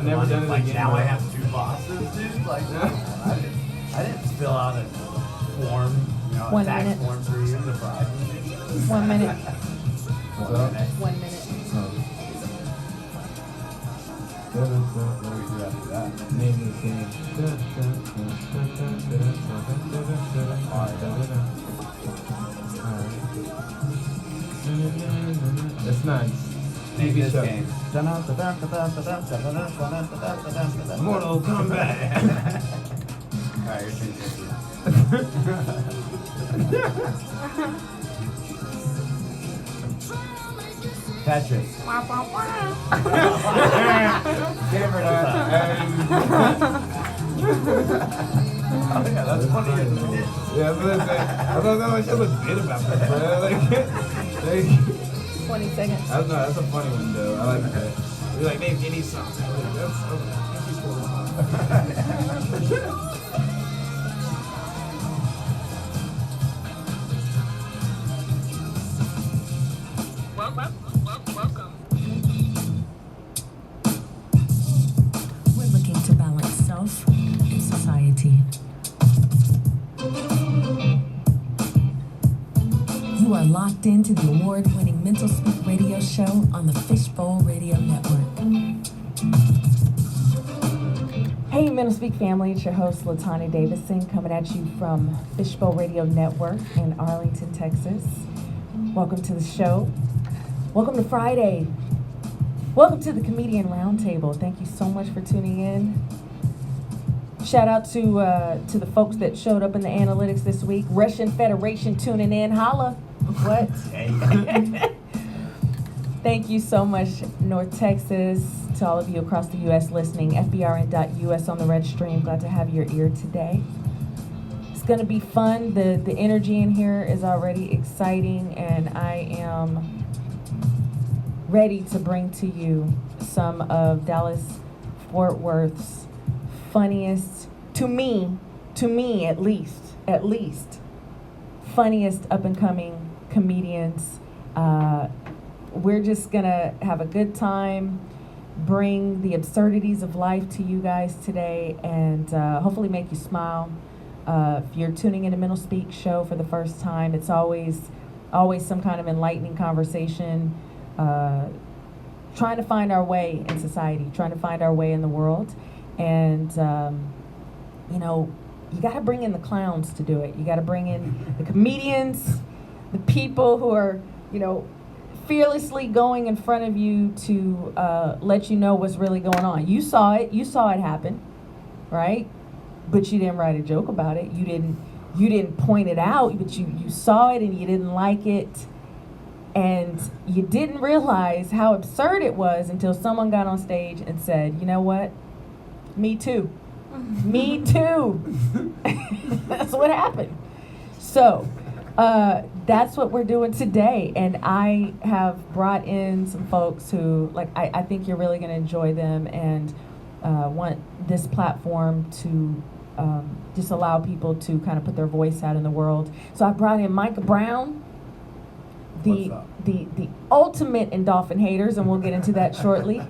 never done it like, again. now bro. I have 2 bosses, dude. Like, I didn't fill out a form, you know, a 1 tax minute. form for you to bribe me. 1 minute. What's up? 1 minute. What do we do after that? Name this game. That's nice. Name TV this show. game. Mortal Kombat. Alright, your turn. Patrick. Oh yeah, that's funny. Yeah, that's what I said. I thought that was just a bit about that, bro. Like, 20 seconds. I don't know, that's a funny one though. I like that. You're like, name any song. That's We're looking to balance self and society. You are locked into the award-winning Mental Speak radio show on the Fishbowl Radio Network. Hey, Mental Speak family, it's your host, Latanya Davison, coming at you from Fishbowl Radio Network in Arlington, Texas. Welcome to the show. Welcome to Friday. Welcome to the Comedian Roundtable. Thank you so much for tuning in. Shout out to the folks that showed up in the analytics this week. Russian Federation tuning in. Holla. What? Thank you so much, North Texas, to all of you across the U.S. listening. FBRN.US on the Red Stream. Glad to have your ear today. It's going to be fun. The energy in here is already exciting, and I am ready to bring to you some of Dallas-Fort Worth's funniest, to me at least, funniest up-and-coming comedians. We're just gonna have a good time, bring the absurdities of life to you guys today, and hopefully make you smile. If you're tuning in a Mental Speak show for the first time, it's always some kind of enlightening conversation, trying to find our way in society, trying to find our way in the world. And, you know, you got to bring in the clowns to do it. You got to bring in the comedians, the people who are, you know, fearlessly going in front of you to let you know what's really going on. You saw it happen, right? But you didn't write a joke about it. You didn't point it out, but you saw it and you didn't like it. And you didn't realize how absurd it was until someone got on stage and said, you know what? Me too. Me too. That's what happened. So that's what we're doing today. And I have brought in some folks who, like, I think you're really going to enjoy them and want this platform to just allow people to kind of put their voice out in the world. So I brought in Micah Brown, the ultimate in dolphin haters, and we'll get into that shortly.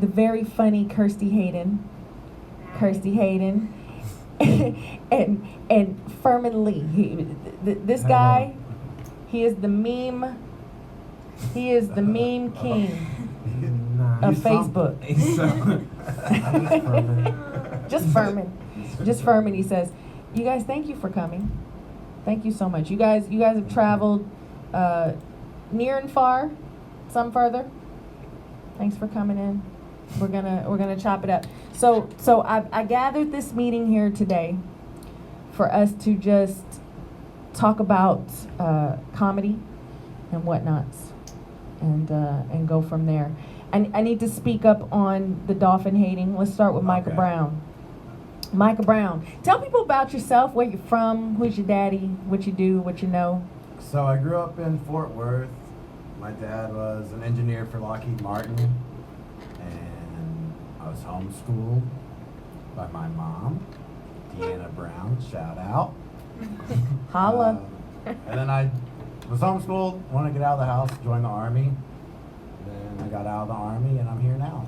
The very funny Kirsty Hayden, and Furman Lee. This guy, he is the meme king of Facebook. Just Furman. He says, "You guys, thank you for coming. Thank you so much. You guys have traveled near and far, some further. Thanks for coming in. We're gonna chop it up. So I gathered this meeting here today for us to just talk about comedy and whatnots, and go from there. I need to speak up on the dolphin hating. Let's start with Micah Brown. Micah Brown, tell people about yourself, where you're from, who's your daddy, what you do, what you know. So I grew up in Fort Worth. My dad was an engineer for Lockheed Martin, and I was homeschooled by my mom, Deanna Brown, shout out. Holla. And then I was homeschooled, wanted to get out of the house, joined the Army. Then I got out of the Army, and I'm here now.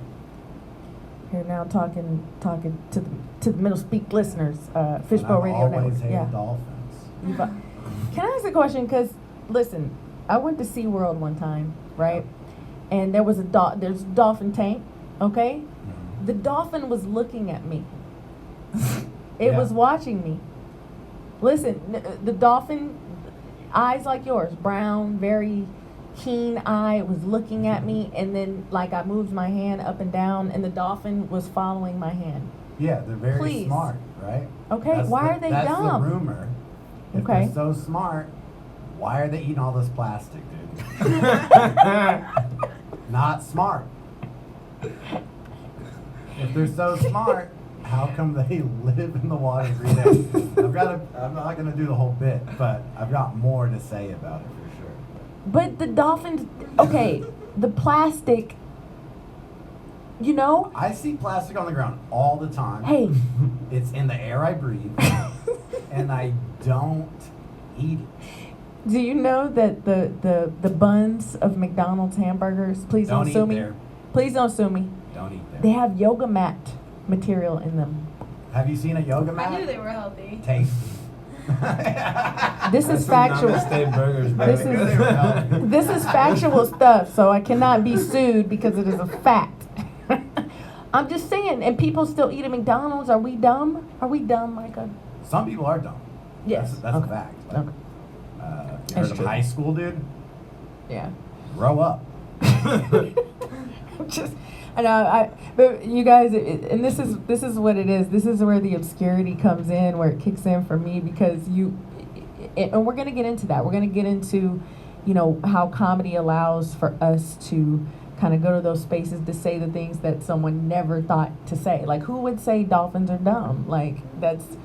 Here now talking to the Middle Speak listeners, Fishbowl I've Radio always Network. hated Yeah. dolphins. Can I ask a question? Because listen, I went to SeaWorld one time, right? And there was there's a dolphin tank, okay? Mhm. The dolphin was looking at me. It Yeah. was watching me. Listen, the dolphin, eyes like yours, brown, very keen eye, it was looking at me, and then like I moved my hand up and down, and the dolphin was following my hand. Yeah, they're very Please. smart, right? Okay, why are they that's dumb? the rumor. If Okay. they're so smart, why are they eating all this plastic, dude? Not smart. If they're so smart, how come they live in the water every day? I'm not gonna do the whole bit, but I've got more to say about it for sure. But the dolphins, okay, the plastic, you know, I see plastic on the ground all the time. hey, It's in the air I breathe, and I don't eat it. do you know that the buns of McDonald's hamburgers, please don't, Don't sue eat me. there. Please don't sue me. Don't eat They there. have yoga mat material in them. Have you seen a yoga mat? I knew they were healthy. Tasty. This is factual. Namaste burgers, This baby. is this is factual stuff, so I cannot be sued because it is a fact. I'm just saying, and people still eat at McDonald's. Are we dumb? Are we dumb, Micah? Some people are dumb. Yes. That's Okay. a fact. Okay. You That's heard of true. high school, dude? Yeah. Grow up. Just, I know, but you guys, and this is what it is. This is where the obscurity comes in, where it kicks in for me, because and we're gonna get into that. We're gonna get into, you know, how comedy allows for us to kind of go to those spaces to say the things that someone never thought to say. Like, who would say dolphins are dumb? Like, it's,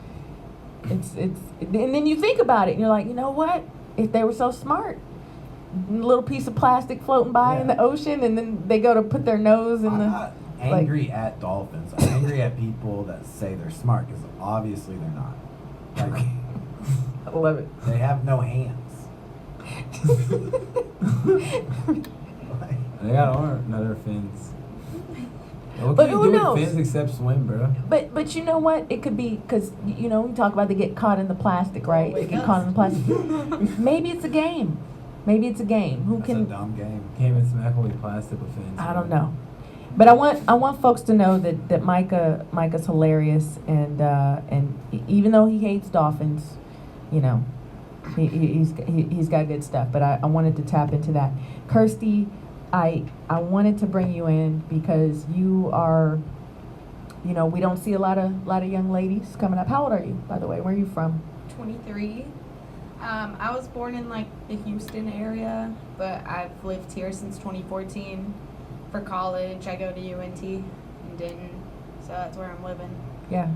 and then you think about it, and you're like, you know what? If they were so smart, a little piece of plastic floating by in Yeah. the ocean, and then they go to put their nose in I'm the. not angry at dolphins. I'm angry at people that say they're smart, because obviously they're not. Like, I love it. they have no hands. They got arms, not their fins. What But can you who do knows? with fins except swim, bro? But you know what? It could be because you know we talk about they get caught in the plastic, right? They wake get up. caught in the plastic. Maybe it's a game. Maybe it's a game. Who That's a can? dumb game. Can't even smack with plastic with fins. I don't know. But I want folks to know that Micah's hilarious, and even though he hates dolphins, you know, he's got good stuff. But I wanted to tap into that. Kirsty, I wanted to bring you in because you are, you know, we don't see a lot of young ladies coming up. How old are you, by the way? Where are you from? 23. I was born in like the Houston area, but I've lived here since 2014. For college, I go to UNT in Denton, so that's where I'm living. Yeah.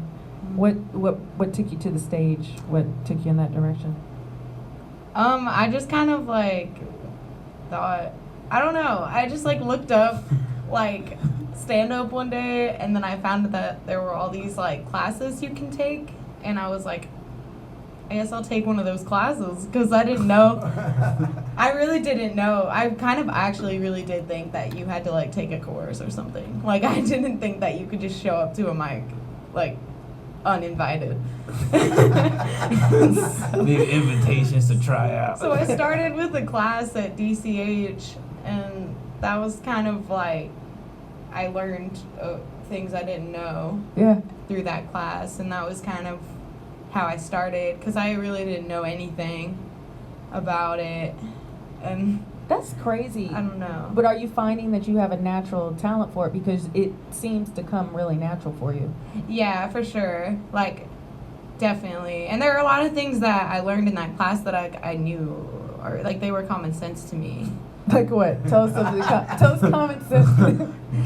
What took you to the stage? What took you in that direction? I just kind of like thought, I don't know. I just like looked up like stand up one day, and then I found that there were all these like classes you can take, and I was like, I guess I'll take one of those classes, because I didn't know. I really didn't know. I kind of actually really did think that you had to like take a course or something. Like, I didn't think that you could just show up to a mic like uninvited. Need invitations to try out. So I started with a class at DCH, and that was kind of like, I learned things I didn't know Yeah. through that class, and that was kind of how I started, because I really didn't know anything about it, and That's crazy. I don't know. But are you finding that you have a natural talent for it, because it seems to come really natural for you? Yeah, for sure. Like, definitely. And there are a lot of things that I learned in that class that I knew, or like they were common sense to me. Like what? Tell us something. Tell us common sense.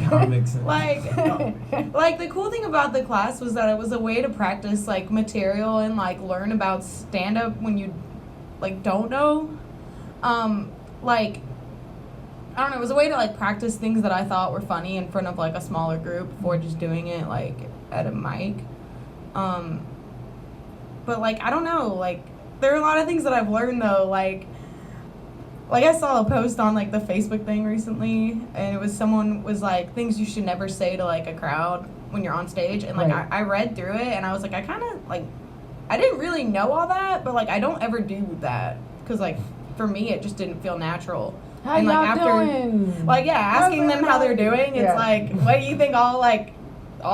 Comic sense. Like the cool thing about the class was that it was a way to practice like material and like learn about stand up when you like don't know. Like, I don't know, it was a way to like practice things that I thought were funny in front of like a smaller group before just doing it like at a mic. But like, I don't know, like there are a lot of things that I've learned though, like like I saw a post on like the Facebook thing recently, and it was someone was like things you should never say to like a crowd when you're on stage, and like Right. I read through it, and I was like, I kind of like, I didn't really know all that, but like I don't ever do that because like for me it just didn't feel natural. How And, y'all like, after- doing? Like, yeah, asking them how they're doing, it's Yeah. like, what do you think all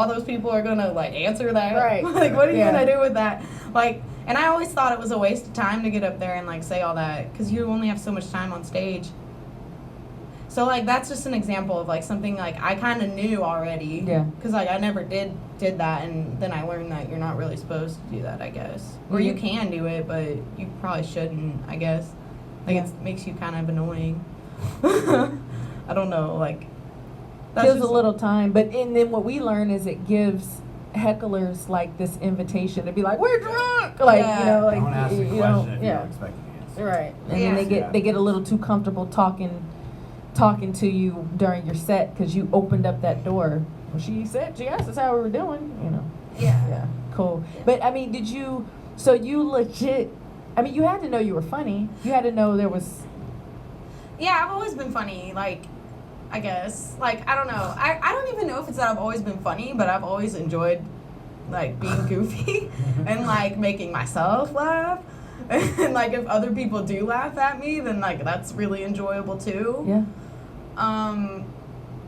those people are gonna, like, answer that? Right. Like, what are you Yeah. gonna do with that? Like, and I always thought it was a waste of time to get up there and, like, say all that, because you only have so much time on stage. So, like, that's just an example of, like, something, like, I kind of knew already. Yeah. Because, like, I never did that, and then I learned that you're not really supposed to do that, I guess. Or you Mhm. can do it, but you probably shouldn't, I guess. Like, Yeah. it makes you kind of annoying. I don't know, like that's Kills just- a little time, but and then what we learn is it gives hecklers like this invitation to be like, we're drunk, like you know, like Don't ask a you question know, if you yeah, don't expect an answer. right. And Yeah. then they get a little too comfortable talking to you during your set because you opened up that door. Well, she asked us how we were doing, you know. Yeah. Yeah, cool. But I mean, so you legit, I mean, you had to know you were funny. You had to know there was, Yeah, I've always been funny, like I guess. Like, I don't know. I don't even know if it's that I've always been funny, but I've always enjoyed like being goofy and like making myself laugh. And like if other people do laugh at me, then like that's really enjoyable too. yeah.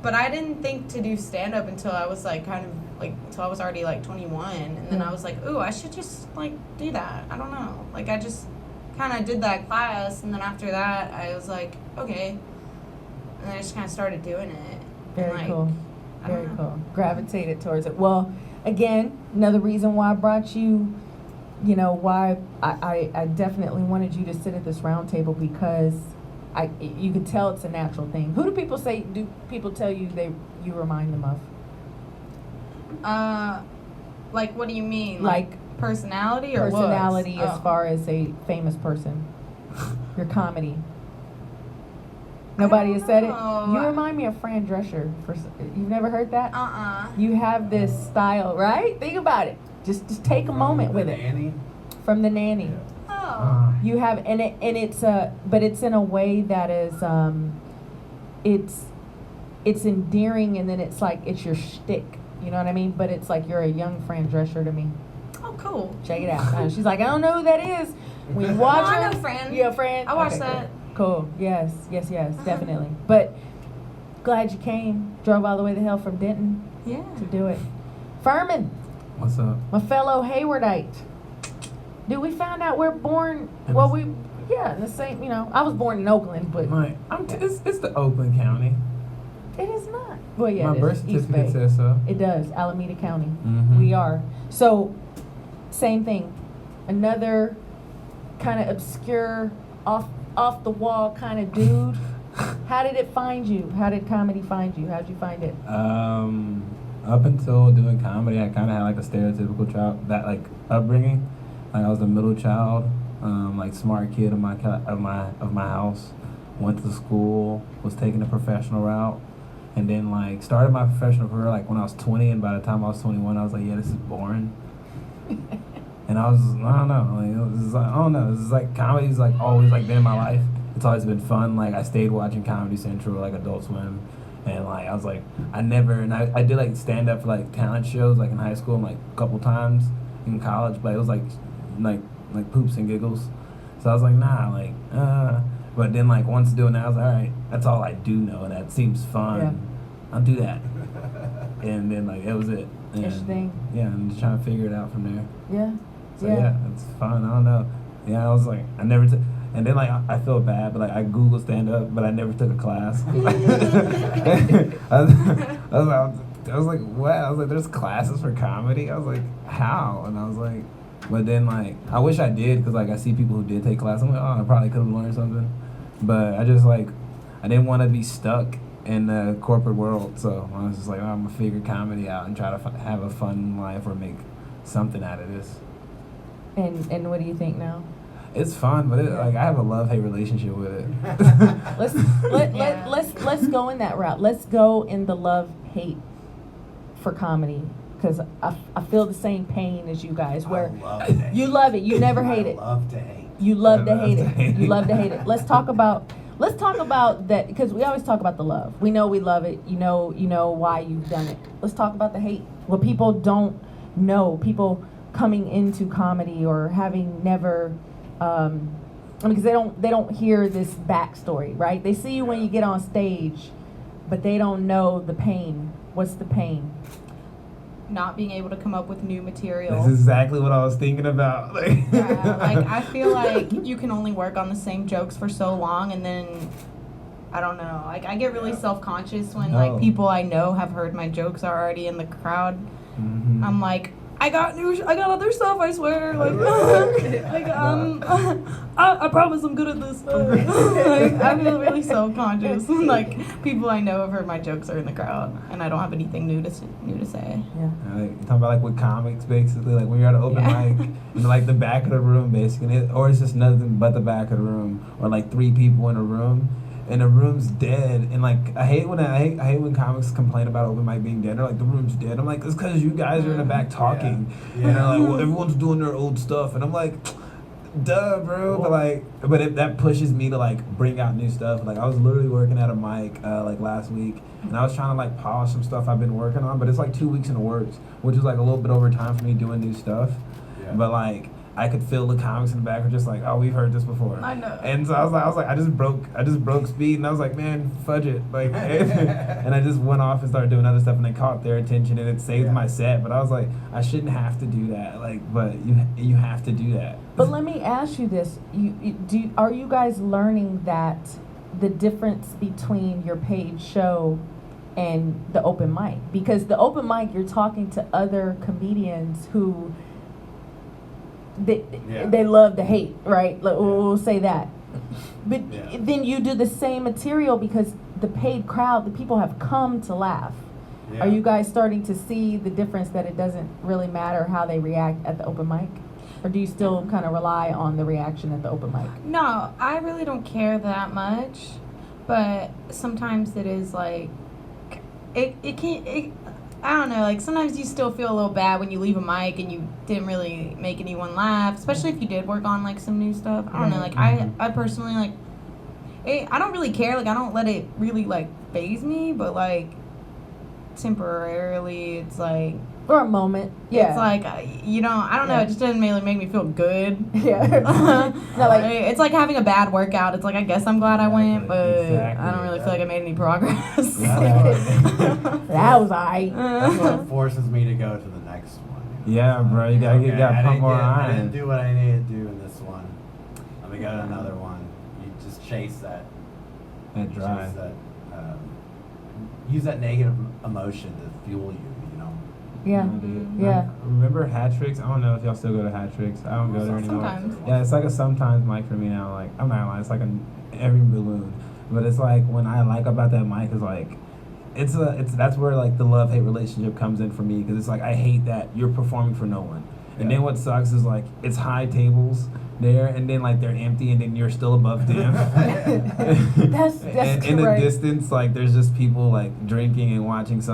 But I didn't think to do stand up until I was like kind of like until I was already like 21, and then I was like, ooh, I should just like do that. I don't know. Like I just kind of did that class, and then after that I was like, okay, and then I just kind of started doing it. Very and, like, cool. I don't Very know. cool. Gravitated towards it. Well, again, another reason why I brought you, you know, why I definitely wanted you to sit at this round table because you could tell it's a natural thing. Who do people tell you you remind them of? Like what do you mean? Like personality or personality looks? as Oh. far as a famous person. Your comedy. Nobody has said it. know. You remind me of Fran Drescher. You've never heard that? Uh-uh. You have this style, right? Think about it. Just take a moment with it. Annie? From The Nanny. Oh. You have but it's in a way that is it's endearing, and then it's like it's your shtick. You know what I mean? But it's like you're a young Fran Drescher to me. Oh, cool. Check it out. She's like, I don't know who that is. When you watch No, I her, know Fran. Yeah, Fran. I watched Okay, that. Cool. Yes, definitely. But glad you came. Drove all the way the hell from Denton Yeah. to do it. Furman, What's up? my fellow Haywardite. Dude, we found out we're born. Well, in the same. You know, I was born in Oakland, but Like, it's the Oakland County. it is not. Well, yeah, My it birth is. East Bay. certificate says so. It does. Alameda County. Mhm. We are. So, same thing. Another kind of obscure, off the wall kind of dude. How did it find you? How did comedy find you? How'd you find it? Up until doing comedy, I kind of had like a stereotypical upbringing. Like I was the middle child, like smart kid of my house. Went to school, was taking the professional route, and then like started my professional career like when I was 20, and by the time I was 21, I was like, yeah, this is boring. And I don't know, like, it was like, I don't know, it's like comedy's like always like been in my life. It's always been fun. Like I stayed watching Comedy Central, like Adult Swim, and like I was like, I did like stand up for like talent shows like in high school and like a couple times in college, but it was like poops and giggles. So I was like, nah, but then like once doing that, I was like, all right, that's all I do know, and that seems fun. Yeah. I'll do that. And then like that was it. And, Interesting. Yeah, I'm just trying to figure it out from there. Yeah. So yeah, it's fun. I don't know. Yeah, I was like, and then like I feel bad, but like I Googled stand up, but I never took a class. I was like, what? I was like, there's classes for comedy. I was like, how? And I was like, but then like I wish I did, because like I see people who did take classes. I'm like, oh, I probably could have learned something, but I just like I didn't want to be stuck in the corporate world. So I was just like, oh, I'm gonna figure comedy out and try to have a fun life or make something out of this. And what do you think now? It's fun, but like I have a love-hate relationship with it. Let's go in that route. Let's go in the love-hate for comedy, because I feel the same pain as you guys. Where I love to hate. you love it, you never hate I it. love to hate. You love to I love hate to it. hate You it. love to hate it. Let's talk about Let's talk about that because we always talk about the love. We know we love it. You know why you've done it. Let's talk about the hate. What people don't know. People coming into comedy or having never, because they don't hear this backstory, right? They see you when you get on stage, but they don't know the pain. What's the pain? Not being able to come up with new material. That's exactly what I was thinking about. Yeah, like I feel like you can only work on the same jokes for so long, and then I don't know. Like I get really self-conscious when like people I know have heard my jokes are already in the crowd. Mm-hmm. I'm like, I got other stuff. I swear. Like, I promise I'm good at this. Like, I feel really self-conscious. Like people I know have heard my jokes are in the crowd, and I don't have anything new to say. Yeah. Like, you talking about like with comics, basically, like when you're at an open mic, in like the back of the room, basically, or it's just nothing but the back of the room, or like 3 people in a room, and the room's dead, and like I hate when comics complain about open mic being dead, or like the room's dead. I'm like, it's because you guys are in the back talking, and they're like, well, everyone's doing their old stuff, and I'm like, duh, bro. But that pushes me to like bring out new stuff. Like I was literally working at a mic like last week, and I was trying to like polish some stuff I've been working on, but it's like 2 weeks in the works, which is like a little bit over time for me doing new stuff. Yeah. But like I could feel the comics in the back are just like, oh, we've heard this before. I know. And so I was like, I just broke speed, and I was like, man, fudge it, like, and I just went off and started doing other stuff, and it caught their attention, and it saved my set. But I was like, I shouldn't have to do that, like, but you have to do that. But let me ask you this: are you guys learning that the difference between your paid show and the open mic? Because the open mic, you're talking to other comedians who they love to hate, right? Like, we'll say that. But then you do the same material because the paid crowd, the people have come to laugh. Yeah. Are you guys starting to see the difference that it doesn't really matter how they react at the open mic? Or do you still kind of rely on the reaction at the open mic? No, I really don't care that much, but sometimes it is like, I don't know, like sometimes you still feel a little bad when you leave a mic and you didn't really make anyone laugh, especially if you did work on like some new stuff. I don't know, like I personally like, I don't really care, like I don't let it really like faze me, but like temporarily it's like, for a moment, yeah. It's like, I don't know, it just doesn't really make me feel good. Yeah. No, like, it's like having a bad workout. It's like, I guess I'm glad I went, but I don't really feel like I made any progress. That was alright. That's what forces me to go to the next one. Yeah, bro, you gotta pump more I iron. didn't do what I needed to do in this one. Let me go to another one. You just chase that. That drive. Use that negative emotion to fuel you. Yeah. Yeah. Remember Hat Tricks? I don't know if y'all still go to Hat Tricks. I don't go there anymore. Sometimes. Yeah, it's like a sometimes mic for me now. Like, I'm not gonna lie, it's like every blue moon. But it's like when I like about that mic is like, that's where like the love-hate relationship comes in for me, because it's like I hate that you're performing for no one. And then what sucks is like it's high tables there, and then like they're empty, and then you're still above them. That's and in the distance, like there's just people like drinking and watching some.